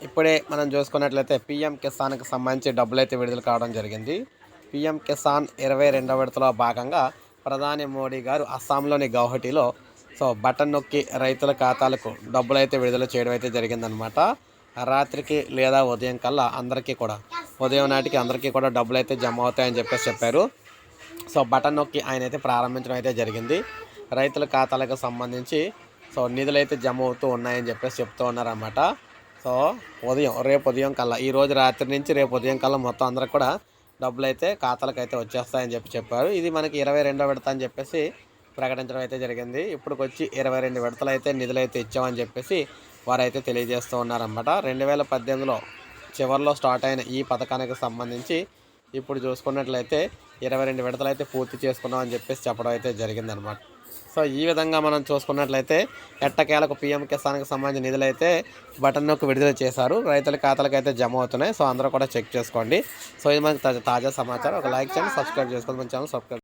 ఇప్పుడే మనం చూసుకున్నట్లయితే పీఎం కిసాన్‌కి సంబంధించి డబ్బులైతే విడుదల కావడం జరిగింది. పీఎం కిసాన్ 22వ విడతలో భాగంగా ప్రధాని మోడీ గారు అస్సాంలోని గౌహటిలో బటన్ నొక్కి రైతుల ఖాతాలకు డబ్బులైతే విడుదల చేయడం అయితే జరిగిందనమాట. రాత్రికి లేదా ఉదయం కల్లా ఉదయం నాటికి అందరికీ కూడా డబ్బులైతే జమ అవుతాయని చెప్పారు. బటన్ నొక్కి ఆయనైతే ప్రారంభించడం అయితే జరిగింది. రైతుల ఖాతాలకు సంబంధించి నిధులైతే జమ అవుతూ ఉన్నాయని చెప్తూ ఉన్నారన్నమాట. రేపు ఉదయం కల్లా, ఈరోజు రాత్రి నుంచి రేపు ఉదయం కల్లా మొత్తం అందరికి కూడా డబ్బులైతే ఖాతాలకు వచ్చేస్తాయని చెప్పారు. ఇది మనకి 22వ విడత అని చెప్పేసి ప్రకటించడం అయితే జరిగింది. ఇప్పటికొచ్చి 22 విడతలు అయితే నిధులైతే ఇచ్చామని చెప్పేసి వారైతే తెలియజేస్తూ ఉన్నారన్నమాట. 2018లో చివరిలో స్టార్ట్ అయిన ఈ పథకానికి సంబంధించి ఇప్పుడు చూసుకున్నట్లయితే 22 విడతలు అయితే పూర్తి చేసుకున్నాం అని చెప్పేసి చెప్పడం అయితే జరిగిందనమాట. ఈ విధంగా మనం చూసుకున్నట్లయితే ఎట్టకేలకు పీఎం కిసాన్కి సంబంధించిన నిధులైతే బటన్ నొక్కి విడుదల చేశారు. రైతుల ఖాతాలకు అయితే జమ అవుతున్నాయి. అందరూ కూడా చెక్ చేసుకోండి. ఇది మనకి తాజా సమాచారం. ఒక లైక్ చేయండి, సబ్స్క్రైబ్ చేసుకోండి. మన ఛానల్ సబ్స్క్రైబ్